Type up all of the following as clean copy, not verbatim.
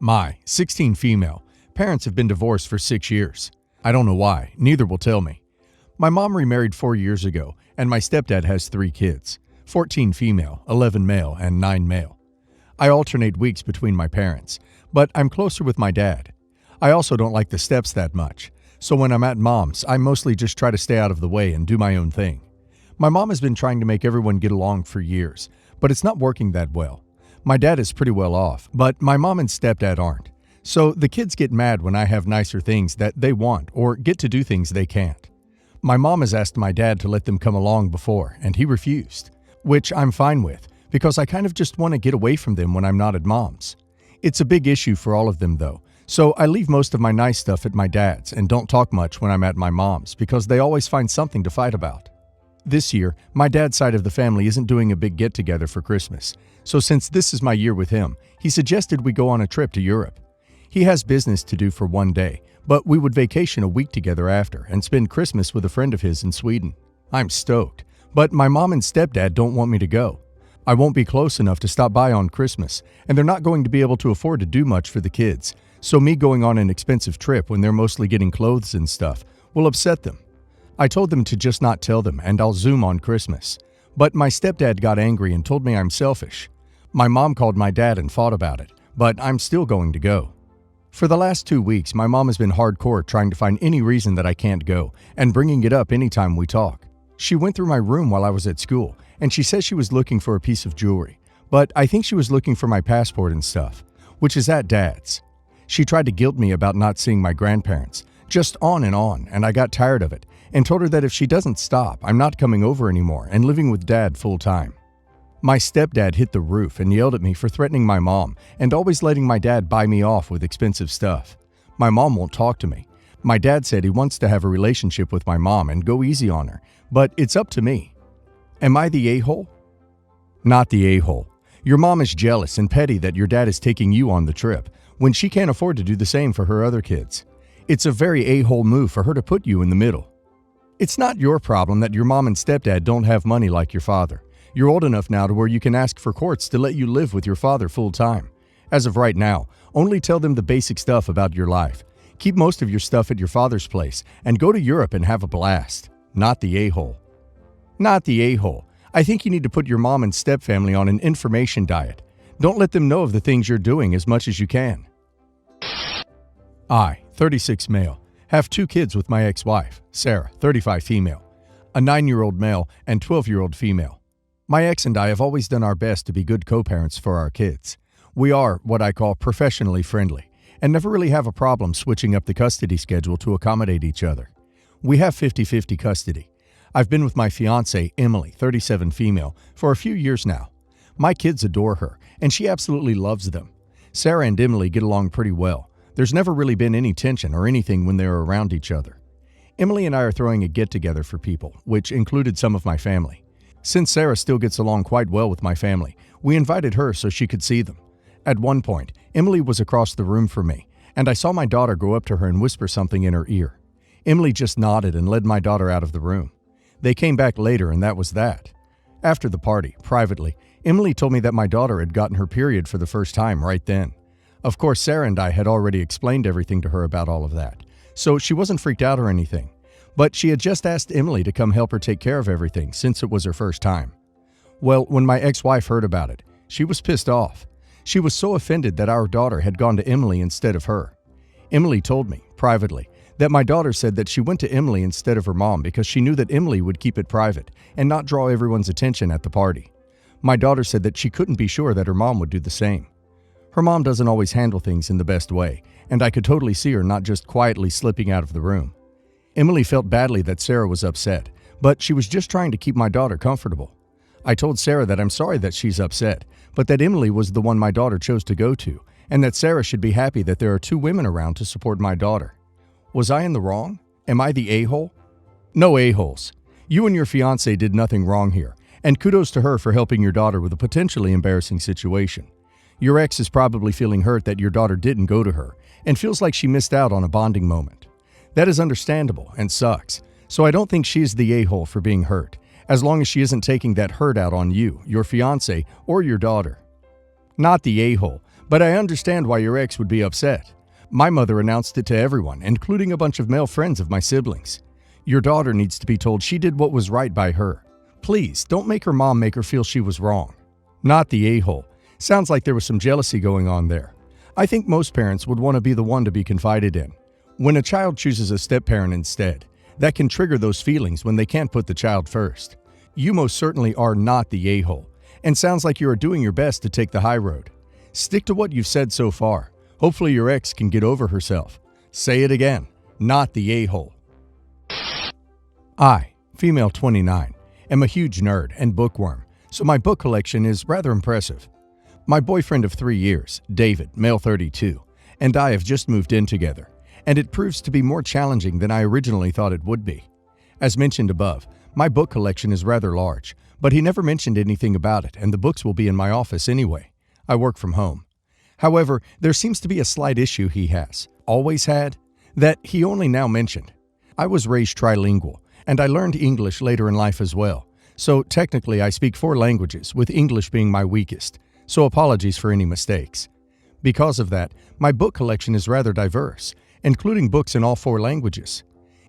My 16 female. Parents have been divorced for 6 years. I don't know why, neither will tell me. My mom remarried 4 years ago, and my stepdad has 3 kids, 14 female, 11 male, and 9 male. I alternate weeks between my parents, but I'm closer with my dad. I also don't like the steps that much, so when I'm at mom's, I mostly just try to stay out of the way and do my own thing. My mom has been trying to make everyone get along for years, but it's not working that well. My dad is pretty well off, but my mom and stepdad aren't. So the kids get mad when I have nicer things that they want or get to do things they can't. My mom has asked my dad to let them come along before, and he refused, which I'm fine with because I kind of just want to get away from them when I'm not at mom's. It's a big issue for all of them though, so I leave most of my nice stuff at my dad's and don't talk much when I'm at my mom's because they always find something to fight about. This year, my dad's side of the family isn't doing a big get-together for Christmas, so since this is my year with him, he suggested we go on a trip to Europe. He has business to do for one day, but we would vacation a week together after and spend Christmas with a friend of his in Sweden. I'm stoked, but my mom and stepdad don't want me to go. I won't be close enough to stop by on Christmas, and they're not going to be able to afford to do much for the kids, so me going on an expensive trip when they're mostly getting clothes and stuff will upset them. I told them to just not tell them and I'll Zoom on Christmas. But my stepdad got angry and told me I'm selfish. My mom called my dad and fought about it, but I'm still going to go. For the last 2 weeks, my mom has been hardcore trying to find any reason that I can't go and bringing it up anytime we talk. She went through my room while I was at school and she says she was looking for a piece of jewelry, but I think she was looking for my passport and stuff, which is at dad's. She tried to guilt me about not seeing my grandparents, just on, and I got tired of it and told her that if she doesn't stop, I'm not coming over anymore and living with dad full time. My stepdad hit the roof and yelled at me for threatening my mom and always letting my dad buy me off with expensive stuff. My mom won't talk to me. My dad said he wants to have a relationship with my mom and go easy on her, but it's up to me. Am I the a-hole? Not the a-hole. Your mom is jealous and petty that your dad is taking you on the trip when she can't afford to do the same for her other kids. It's a very a-hole move for her to put you in the middle. It's not your problem that your mom and stepdad don't have money like your father. You're old enough now to where you can ask for courts to let you live with your father full time. As of right now, only tell them the basic stuff about your life. Keep most of your stuff at your father's place and go to Europe and have a blast. Not the a-hole. Not the a-hole. I think you need to put your mom and stepfamily on an information diet. Don't let them know of the things you're doing as much as you can. I, 36 male, have 2 kids with my ex-wife, Sarah, 35 female, a 9-year-old male and 12-year-old female. My ex and I have always done our best to be good co-parents for our kids. We are what I call professionally friendly and never really have a problem switching up the custody schedule to accommodate each other. We have 50-50 custody. I've been with my fiancée, Emily, 37 female, for a few years now. My kids adore her, and she absolutely loves them. Sarah and Emily get along pretty well. There's never really been any tension or anything when they're around each other. Emily and I are throwing a get-together for people, which included some of my family. Since Sarah still gets along quite well with my family, we invited her so she could see them. At one point, Emily was across the room from me, and I saw my daughter go up to her and whisper something in her ear. Emily just nodded and led my daughter out of the room. They came back later and that was that. After the party, privately, Emily told me that my daughter had gotten her period for the first time right then. Of course, Sarah and I had already explained everything to her about all of that, so she wasn't freaked out or anything. But she had just asked Emily to come help her take care of everything since it was her first time. Well, when my ex-wife heard about it, she was pissed off. She was so offended that our daughter had gone to Emily instead of her. Emily told me, privately, that my daughter said that she went to Emily instead of her mom because she knew that Emily would keep it private and not draw everyone's attention at the party. My daughter said that she couldn't be sure that her mom would do the same. Her mom doesn't always handle things in the best way, and I could totally see her not just quietly slipping out of the room. Emily felt badly that Sarah was upset, but she was just trying to keep my daughter comfortable. I told Sarah that I'm sorry that she's upset, but that Emily was the one my daughter chose to go to, and that Sarah should be happy that there are 2 women around to support my daughter. Was I in the wrong? Am I the a-hole? No a-holes. You and your fiancé did nothing wrong here, and kudos to her for helping your daughter with a potentially embarrassing situation. Your ex is probably feeling hurt that your daughter didn't go to her and feels like she missed out on a bonding moment. That is understandable and sucks, so I don't think she's the a-hole for being hurt, as long as she isn't taking that hurt out on you, your fiancé, or your daughter. Not the a-hole, But I understand why your ex would be upset. My mother announced it to everyone, including a bunch of male friends of my siblings. Your daughter needs to be told she did what was right by her. Please, don't make her mom make her feel she was wrong. Not the a-hole. Sounds like there was some jealousy going on there. I think most parents would want to be the one to be confided in. When a child chooses a step-parent instead, that can trigger those feelings when they can't put the child first. You most certainly are not the a-hole, and sounds like you are doing your best to take the high road. Stick to what you've said so far. Hopefully your ex can get over herself. Say it again, not the a-hole. I, female 29, am a huge nerd and bookworm, so my book collection is rather impressive. My boyfriend of 3 years, David, male 32, and I have just moved in together, and it proves to be more challenging than I originally thought it would be. As mentioned above, my book collection is rather large, but he never mentioned anything about it, and the books will be in my office anyway. I work from home. However, there seems to be a slight issue he has, always had, that he only now mentioned. I was raised trilingual, and I learned English later in life as well, so technically I speak 4 languages, with English being my weakest, so apologies for any mistakes. Because of that, my book collection is rather diverse, including books in all 4 languages.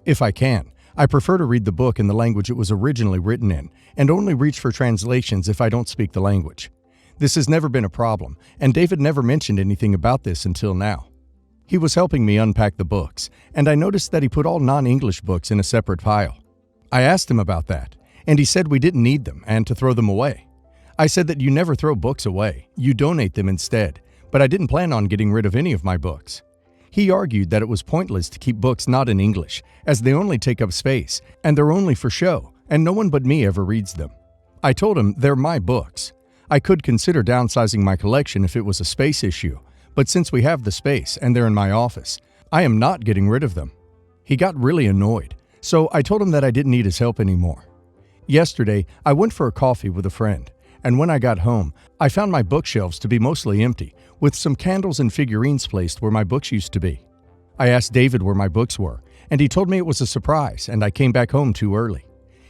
If I can, I prefer to read the book in the language it was originally written in, and only reach for translations if I don't speak the language. This has never been a problem, and David never mentioned anything about this until now. He was helping me unpack the books, and I noticed that he put all non-English books in a separate pile. I asked him about that, and he said we didn't need them and to throw them away. I said that you never throw books away, you donate them instead, but I didn't plan on getting rid of any of my books. He argued that it was pointless to keep books not in English, as they only take up space, and they're only for show, and no one but me ever reads them. I told him they're my books. I could consider downsizing my collection if it was a space issue, but since we have the space and they're in my office, I am not getting rid of them. He got really annoyed, so I told him that I didn't need his help anymore. Yesterday, I went for a coffee with a friend, and when I got home, I found my bookshelves to be mostly empty, with some candles and figurines placed where my books used to be. I asked David where my books were, and he told me it was a surprise and I came back home too early.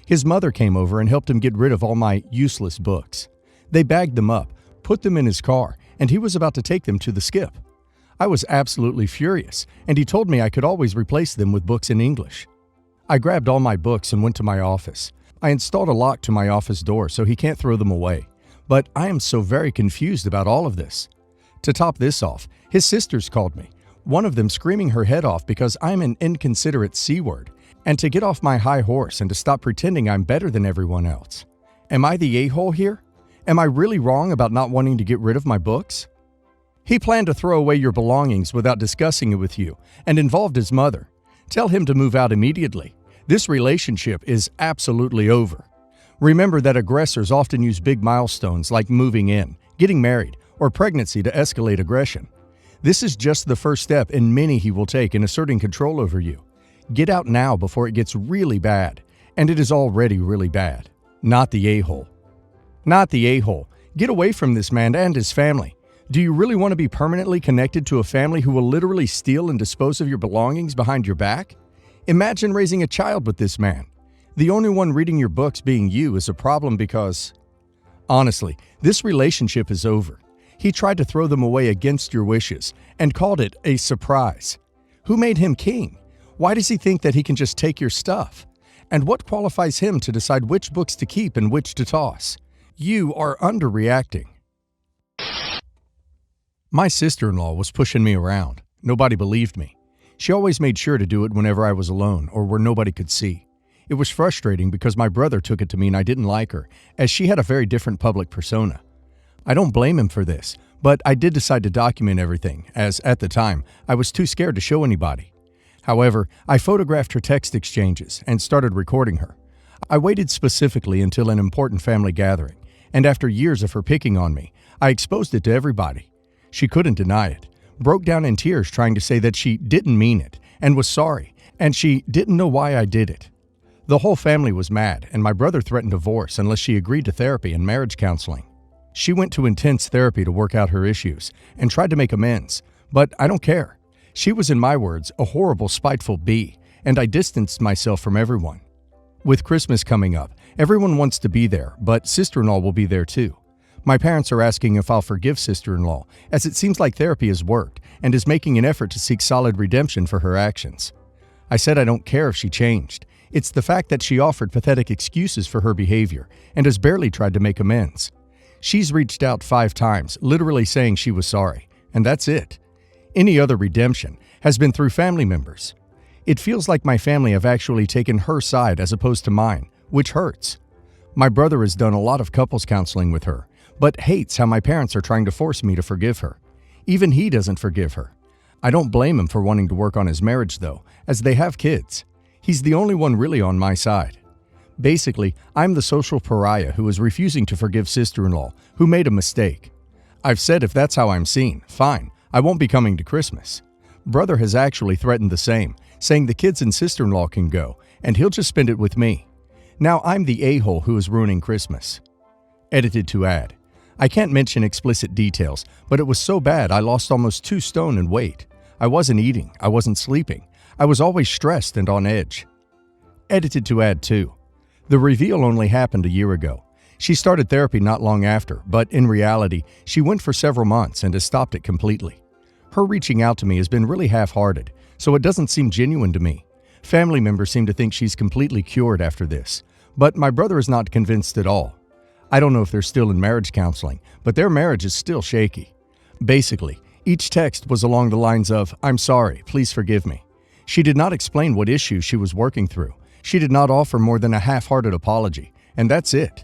His mother came over and helped him get rid of all my useless books. They bagged them up, put them in his car, and he was about to take them to the skip. I was absolutely furious, and he told me I could always replace them with books in English. I grabbed all my books and went to my office. I installed a lock to my office door so he can't throw them away. But I am so very confused about all of this. To top this off, his sisters called me, one of them screaming her head off because I'm an inconsiderate C-word, and to get off my high horse and to stop pretending I'm better than everyone else. Am I the a-hole here? Am I really wrong about not wanting to get rid of my books? He planned to throw away your belongings without discussing it with you and involved his mother. Tell him to move out immediately. This relationship is absolutely over. Remember that aggressors often use big milestones like moving in, getting married, or pregnancy to escalate aggression. This is just the first step in many he will take in asserting control over you. Get out now before it gets really bad, and it is already really bad. Not the a-hole. Not the a-hole. Get away from this man and his family. Do you really want to be permanently connected to a family who will literally steal and dispose of your belongings behind your back? Imagine raising a child with this man. The only one reading your books being you is a problem because... Honestly, this relationship is over. He tried to throw them away against your wishes and called it a surprise. Who made him king? Why does he think that he can just take your stuff? And what qualifies him to decide which books to keep and which to toss? You are underreacting. My sister-in-law was pushing me around. Nobody believed me. She always made sure to do it whenever I was alone or where nobody could see. It was frustrating because my brother took it to mean I didn't like her, as she had a very different public persona. I don't blame him for this, but I did decide to document everything, as at the time, I was too scared to show anybody. However, I photographed her text exchanges and started recording her. I waited specifically until an important family gathering, and after years of her picking on me, I exposed it to everybody. She couldn't deny it, broke down in tears trying to say that she didn't mean it and was sorry, and she didn't know why I did it. The whole family was mad, and my brother threatened divorce unless she agreed to therapy and marriage counseling. She went to intense therapy to work out her issues and tried to make amends, but I don't care. She was, in my words, a horrible, spiteful bee, and I distanced myself from everyone. With Christmas coming up, everyone wants to be there, but sister-in-law will be there too. My parents are asking if I'll forgive sister-in-law, as it seems like therapy has worked and is making an effort to seek solid redemption for her actions. I said I don't care if she changed. It's the fact that she offered pathetic excuses for her behavior and has barely tried to make amends. She's reached out 5 times, literally saying she was sorry, and that's it. Any other redemption has been through family members. It feels like my family have actually taken her side as opposed to mine, which hurts. My brother has done a lot of couples counseling with her, but hates how my parents are trying to force me to forgive her. Even he doesn't forgive her. I don't blame him for wanting to work on his marriage though, as they have kids. He's the only one really on my side. Basically, I'm the social pariah who is refusing to forgive sister-in-law, who made a mistake. I've said if that's how I'm seen, fine, I won't be coming to Christmas. Brother has actually threatened the same, saying the kids and sister-in-law can go, and he'll just spend it with me. Now I'm the a-hole who is ruining Christmas. Edited to add. I can't mention explicit details, but it was so bad I lost almost 2 stone in weight. I wasn't eating, I wasn't sleeping. I was always stressed and on edge. Edited to add too. The reveal only happened a year ago. She started therapy not long after, but in reality, she went for several months and has stopped it completely. Her reaching out to me has been really half-hearted, so it doesn't seem genuine to me. Family members seem to think she's completely cured after this, but my brother is not convinced at all. I don't know if they're still in marriage counseling, but their marriage is still shaky. Basically, each text was along the lines of, "I'm sorry, please forgive me." She did not explain what issues she was working through. She did not offer more than a half-hearted apology, and that's it.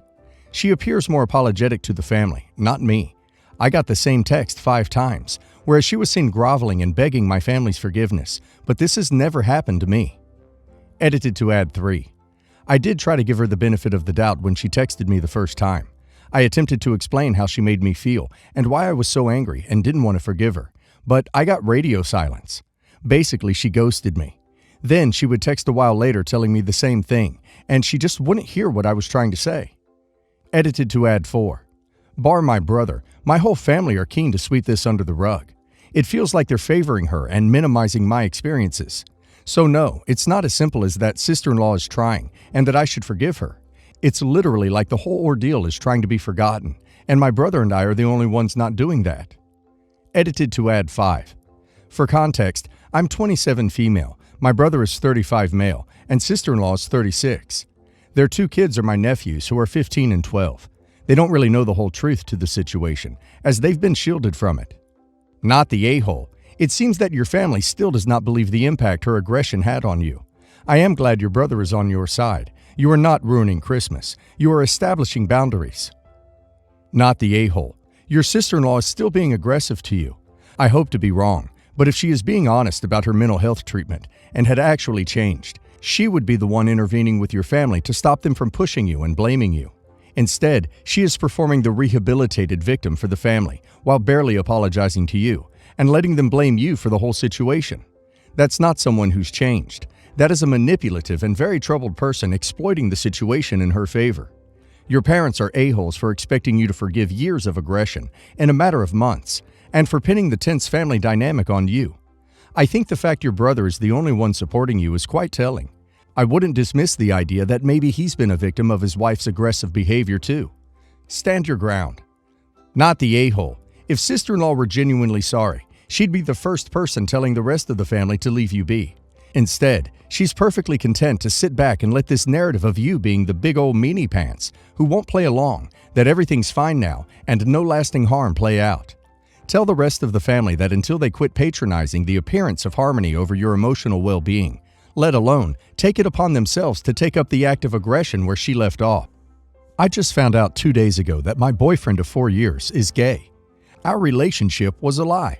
She appears more apologetic to the family, not me. I got the same text 5 times, whereas she was seen groveling and begging my family's forgiveness, but this has never happened to me. Edited to add 3. I did try to give her the benefit of the doubt when she texted me the first time. I attempted to explain how she made me feel and why I was so angry and didn't want to forgive her, but I got radio silence. Basically, she ghosted me. Then she would text a while later telling me the same thing, and she just wouldn't hear what I was trying to say. Edited to add 4. Bar my brother, my whole family are keen to sweep this under the rug. It feels like they're favoring her and minimizing my experiences. So no, it's not as simple as that sister-in-law is trying and that I should forgive her. It's literally like the whole ordeal is trying to be forgotten, and my brother and I are the only ones not doing that. Edited to add 5. For context, I'm 27 female, my brother is 35 male, and sister-in-law is 36. Their 2 kids are my nephews who are 15 and 12. They don't really know the whole truth to the situation, as they've been shielded from it. Not the a-hole. It seems that your family still does not believe the impact her aggression had on you. I am glad your brother is on your side. You are not ruining Christmas. You are establishing boundaries. Not the a-hole. Your sister-in-law is still being aggressive to you. I hope to be wrong, but if she is being honest about her mental health treatment and had actually changed, she would be the one intervening with your family to stop them from pushing you and blaming you. Instead, she is performing the rehabilitated victim for the family while barely apologizing to you and letting them blame you for the whole situation. That's not someone who's changed. That is a manipulative and very troubled person exploiting the situation in her favor. Your parents are a-holes for expecting you to forgive years of aggression in a matter of months and for pinning the tense family dynamic on you. I think the fact your brother is the only one supporting you is quite telling. I wouldn't dismiss the idea that maybe he's been a victim of his wife's aggressive behavior too. Stand your ground. Not the a-hole. If sister-in-law were genuinely sorry, she'd be the first person telling the rest of the family to leave you be. Instead, she's perfectly content to sit back and let this narrative of you being the big old meanie pants who won't play along, that everything's fine now and no lasting harm play out. Tell the rest of the family that until they quit patronizing the appearance of harmony over your emotional well-being, let alone take it upon themselves to take up the act of aggression where she left off. I just found out 2 days ago that my boyfriend of 4 years is gay. Our relationship was a lie.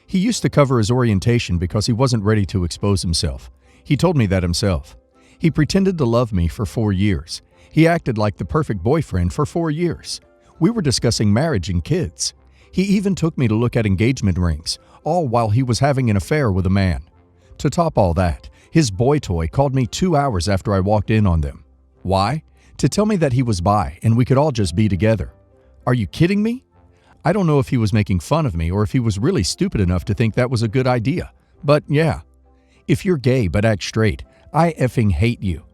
He used to cover his orientation because he wasn't ready to expose himself. He told me that himself. He pretended to love me for 4 years. He acted like the perfect boyfriend for 4 years. We were discussing marriage and kids. He even took me to look at engagement rings, all while he was having an affair with a man. To top all that, his boy toy called me 2 hours after I walked in on them. Why? To tell me that he was bi and we could all just be together. Are you kidding me? I don't know if he was making fun of me or if he was really stupid enough to think that was a good idea. But yeah, if you're gay but act straight, I effing hate you.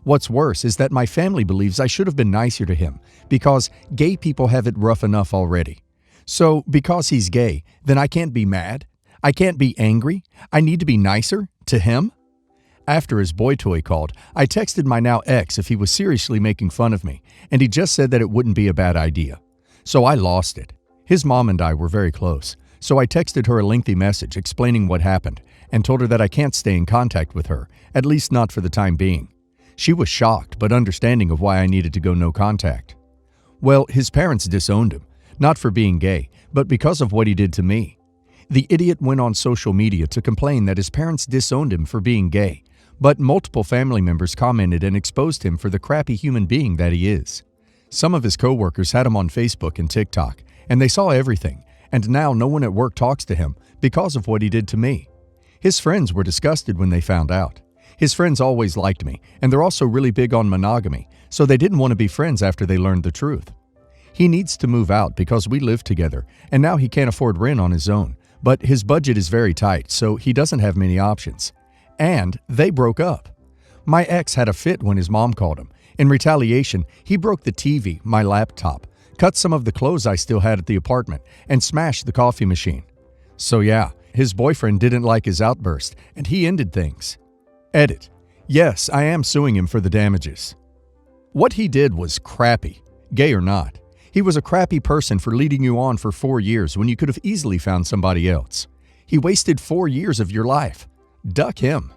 What's worse is that my family believes I should have been nicer to him because gay people have it rough enough already. So, because he's gay, then I can't be mad? I can't be angry? I need to be nicer to him? After his boy toy called, I texted my now ex if he was seriously making fun of me, and he just said that it wouldn't be a bad idea. So I lost it. His mom and I were very close, so I texted her a lengthy message explaining what happened and told her that I can't stay in contact with her, at least not for the time being. She was shocked but understanding of why I needed to go no contact. Well, his parents disowned him, not for being gay, but because of what he did to me. The idiot went on social media to complain that his parents disowned him for being gay, but multiple family members commented and exposed him for the crappy human being that he is. Some of his coworkers had him on Facebook and TikTok, and they saw everything, and now no one at work talks to him because of what he did to me. His friends were disgusted when they found out. His friends always liked me, and they're also really big on monogamy, so they didn't want to be friends after they learned the truth. He needs to move out because we live together, and now he can't afford rent on his own, but his budget is very tight, so he doesn't have many options. And they broke up. My ex had a fit when his mom called him. In retaliation, he broke the TV, my laptop, cut some of the clothes I still had at the apartment, and smashed the coffee machine. So yeah, his boyfriend didn't like his outburst, and he ended things. Edit. Yes, I am suing him for the damages. What he did was crappy, gay or not. He was a crappy person for leading you on for 4 years when you could have easily found somebody else. He wasted 4 years of your life. Duck him.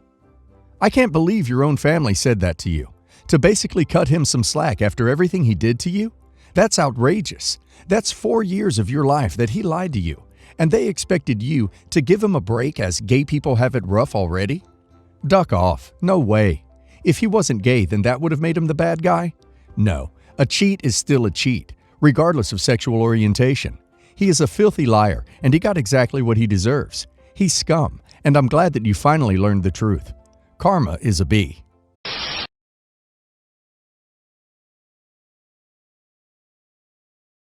I can't believe your own family said that to you. To basically cut him some slack after everything he did to you? That's outrageous. That's 4 years of your life that he lied to you, and they expected you to give him a break as gay people have it rough already? Duck off. No way. If he wasn't gay, then that would have made him the bad guy? No. A cheat is still a cheat, regardless of sexual orientation. He is a filthy liar, and he got exactly what he deserves. He's scum, and I'm glad that you finally learned the truth. Karma is a B.